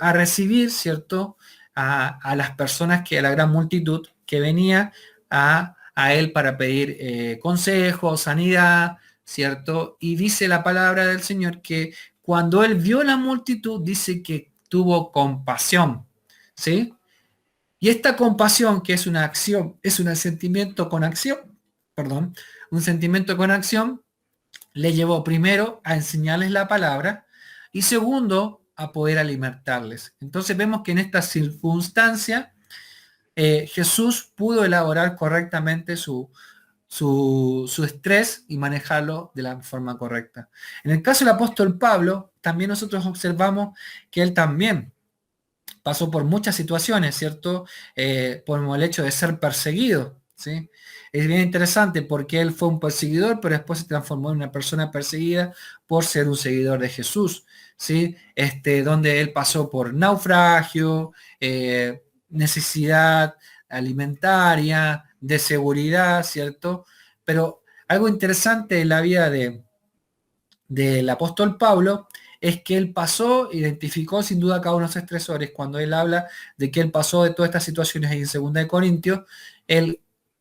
Speaker 1: a recibir, ¿cierto? A las personas a la gran multitud que venía a él para pedir consejo, sanidad, ¿cierto? Y dice la palabra del Señor que cuando él vio la multitud, dice que tuvo compasión, ¿sí? Y esta compasión, que es una acción, es un sentimiento con acción, perdón, un sentimiento con acción, le llevó primero a enseñarles la palabra y segundo a poder alimentarles. Entonces vemos que en esta circunstancia Jesús pudo elaborar correctamente su estrés y manejarlo de la forma correcta. En el caso del apóstol Pablo, también nosotros observamos que él también pasó por muchas situaciones, ¿cierto? Por el hecho de ser perseguido, ¿sí? Es bien interesante porque él fue un perseguidor, pero después se transformó en una persona perseguida por ser un seguidor de Jesús, ¿sí? Donde él pasó por naufragio, necesidad alimentaria, de seguridad, ¿cierto? Pero algo interesante en la vida del apóstol Pablo es que él pasó, identificó sin duda cada uno de los estresores. Cuando él habla de que él pasó de todas estas situaciones ahí en 2 de Corintios, él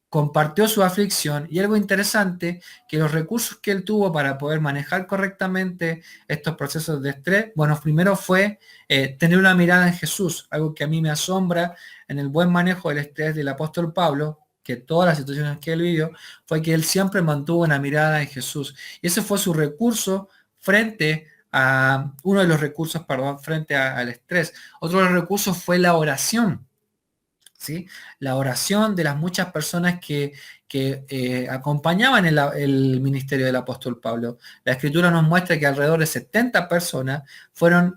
Speaker 1: compartió su aflicción y algo interesante, que los recursos que él tuvo para poder manejar correctamente estos procesos de estrés, bueno, primero fue tener una mirada en Jesús, algo que a mí me asombra en el buen manejo del estrés del apóstol Pablo, que todas las situaciones que él vivió, fue que él siempre mantuvo una mirada en Jesús. Y ese fue su recurso frente a, uno de los recursos, perdón, frente al estrés. Otro de los recursos fue la oración. ¿sí? La oración de las muchas personas que acompañaban el ministerio del apóstol Pablo. La escritura nos muestra que alrededor de 70 personas fueron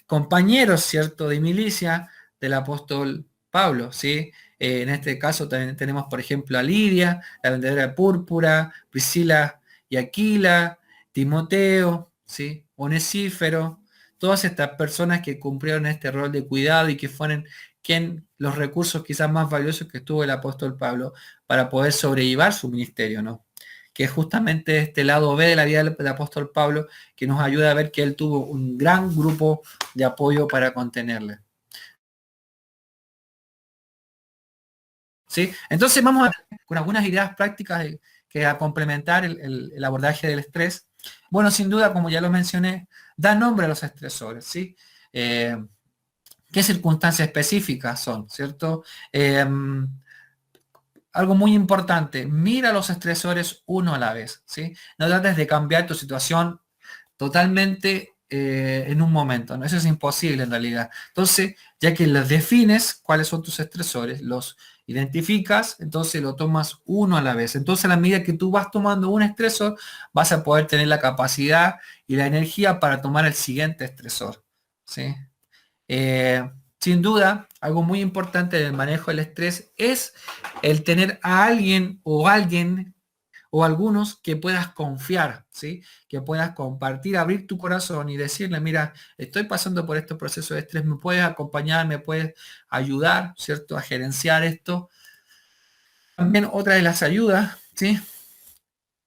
Speaker 1: compañeros, ¿cierto?, de milicia del apóstol Pablo, ¿sí? En este caso también tenemos, por ejemplo, a Lidia, la vendedora de púrpura, Priscila y Aquila, Timoteo, ¿sí? Onesífero, todas estas personas que cumplieron este rol de cuidado y que fueron los recursos quizás más valiosos que tuvo el apóstol Pablo para poder sobrellevar su ministerio, ¿no? Que es justamente este lado B de la vida del apóstol Pablo, que nos ayuda a ver que él tuvo un gran grupo de apoyo para contenerle. ¿Sí? Entonces vamos a con algunas ideas prácticas que a complementar el abordaje del estrés. Bueno, sin duda, como ya lo mencioné, da nombre a los estresores, ¿sí? ¿Qué circunstancias específicas son, cierto? Algo muy importante, mira los estresores uno a la vez, ¿sí? No trates de cambiar tu situación totalmente en un momento, ¿no? Eso es imposible en realidad. Entonces, ya que los defines, cuáles son tus estresores, los identificas, entonces lo tomas uno a la vez. Entonces, a la medida que tú vas tomando un estresor, vas a poder tener la capacidad y la energía para tomar el siguiente estresor, ¿sí? Sin duda, algo muy importante del manejo del estrés es el tener a alguien o algunos que puedas confiar, ¿sí? Que puedas compartir, abrir tu corazón y decirle, mira, estoy pasando por este proceso de estrés, me puedes acompañar, me puedes ayudar, ¿cierto? A gerenciar esto. También otra de las ayudas, ¿sí?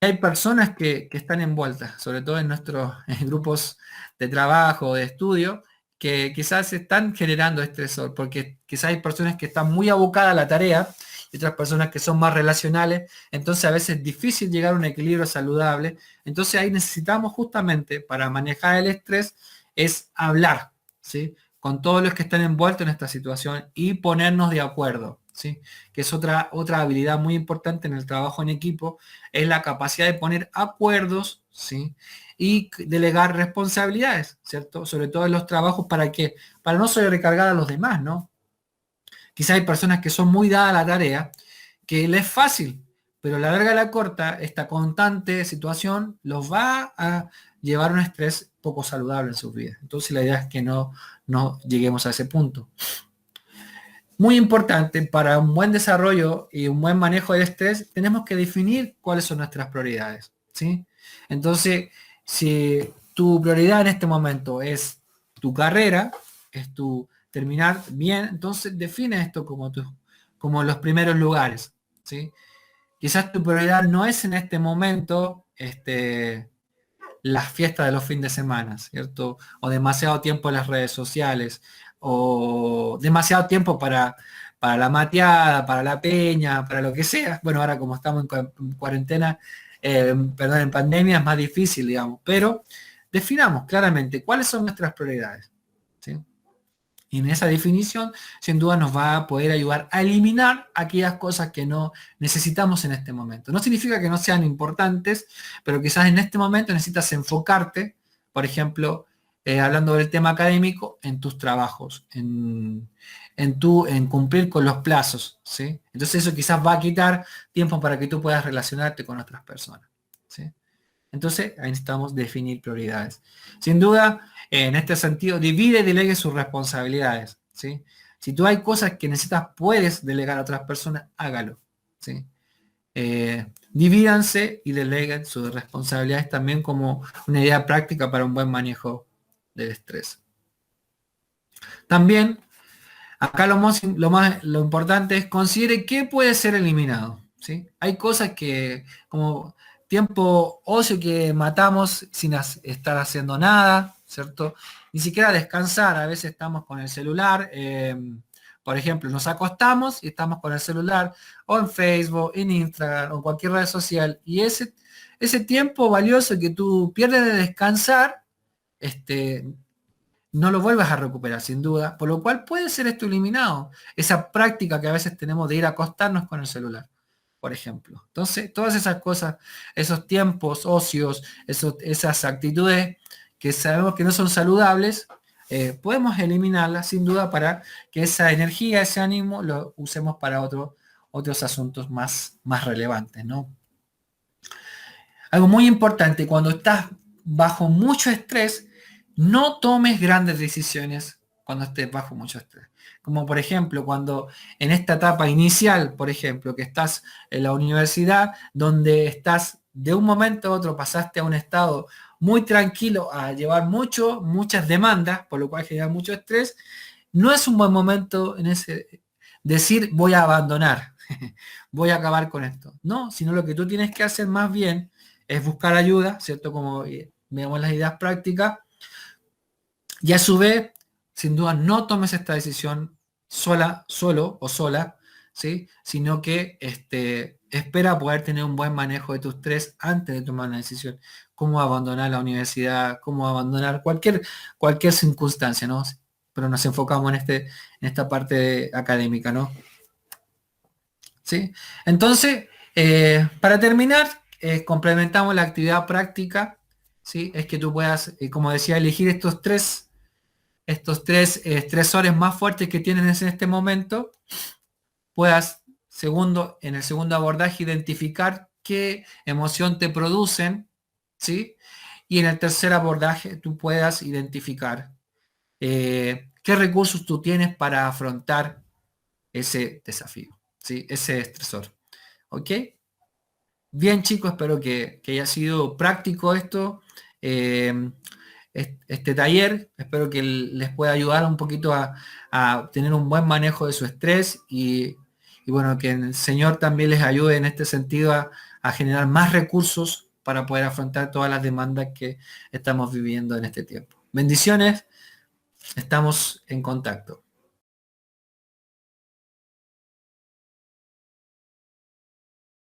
Speaker 1: Hay personas que están envueltas, sobre todo en nuestros grupos de trabajo o de estudio, que quizás están generando estresor, porque quizás hay personas que están muy abocadas a la tarea y otras personas que son más relacionales, entonces a veces es difícil llegar a un equilibrio saludable. Entonces ahí necesitamos justamente para manejar el estrés es hablar, ¿sí? Con todos los que están envueltos en esta situación y ponernos de acuerdo, ¿sí? Que es otra habilidad muy importante en el trabajo en equipo, es la capacidad de poner acuerdos, ¿sí? Y delegar responsabilidades, ¿cierto? Sobre todo en los trabajos, ¿para qué? Para no sobrecargar a los demás, ¿no? Quizás hay personas que son muy dadas a la tarea, que les es fácil, pero a la larga y a la corta, esta constante situación los va a llevar a un estrés poco saludable en sus vidas. Entonces la idea es que no lleguemos a ese punto. Muy importante para un buen desarrollo y un buen manejo del estrés, tenemos que definir cuáles son nuestras prioridades, ¿sí? Entonces, si tu prioridad en este momento es tu carrera, es tu terminar bien, entonces define esto como los primeros lugares, ¿sí? Quizás tu prioridad no es en este momento las fiestas de los fines de semana, ¿cierto? O demasiado tiempo en las redes sociales, o demasiado tiempo para la mateada, para la peña, para lo que sea. Bueno, ahora como estamos en cuarentena, perdón, en pandemia es más difícil, digamos, pero definamos claramente cuáles son nuestras prioridades, ¿sí? Y en esa definición, sin duda, nos va a poder ayudar a eliminar aquellas cosas que no necesitamos en este momento. No significa que no sean importantes, pero quizás en este momento necesitas enfocarte, por ejemplo, hablando del tema académico, en tus trabajos, en cumplir con los plazos, ¿sí? Entonces eso quizás va a quitar tiempo para que tú puedas relacionarte con otras personas, ¿sí? Entonces, ahí necesitamos definir prioridades. Sin duda, en este sentido, divide y delegue sus responsabilidades, ¿sí? Si tú hay cosas que necesitas, puedes delegar a otras personas, hágalo, ¿sí? Divídanse y deleguen sus responsabilidades también como una idea práctica para un buen manejo del estrés. También, acá lo importante es considere qué puede ser eliminado, ¿sí? Hay cosas que, como tiempo ocio que matamos sin estar haciendo nada, ¿cierto? Ni siquiera descansar, a veces estamos con el celular, por ejemplo, nos acostamos y estamos con el celular, o en Facebook, en Instagram, o cualquier red social, y ese tiempo valioso que tú pierdes de descansar, no lo vuelvas a recuperar sin duda, por lo cual puede ser esto eliminado, esa práctica que a veces tenemos de ir a acostarnos con el celular, por ejemplo. Entonces, todas esas cosas, esos tiempos ocios, esas actitudes que sabemos que no son saludables, podemos eliminarla sin duda para que esa energía, ese ánimo, lo usemos para otros asuntos más relevantes, ¿no? Algo muy importante, cuando estás bajo mucho estrés, no tomes grandes decisiones cuando estés bajo mucho estrés. Como por ejemplo, cuando en esta etapa inicial, por ejemplo, que estás en la universidad, donde estás de un momento a otro, pasaste a un estado muy tranquilo a llevar muchas demandas, por lo cual genera mucho estrés, no es un buen momento en ese decir voy a abandonar, voy a acabar con esto. No, sino lo que tú tienes que hacer más bien es buscar ayuda, ¿cierto? Como veamos las ideas prácticas, y a su vez, sin duda, no tomes esta decisión solo o sola, ¿sí? Sino que espera poder tener un buen manejo de tus estrés antes de tomar una decisión, cómo abandonar la universidad, cómo abandonar cualquier circunstancia, ¿no? Pero nos enfocamos en esta parte académica, ¿no? ¿Sí? Entonces, para terminar, complementamos la actividad práctica, ¿sí? Es que tú puedas, como decía, elegir estos tres estresores más fuertes que tienes en este momento, puedas, en el segundo abordaje, identificar qué emoción te producen, ¿sí? Y en el tercer abordaje tú puedas identificar qué recursos tú tienes para afrontar ese desafío, ¿sí? Ese estresor. ¿Ok? Bien, chicos, espero que haya sido práctico esto. Eh, este taller, espero que les pueda ayudar un poquito a tener un buen manejo de su estrés y bueno, que el Señor también les ayude en este sentido a generar más recursos para poder afrontar todas las demandas que estamos viviendo en este tiempo. Bendiciones, estamos en contacto.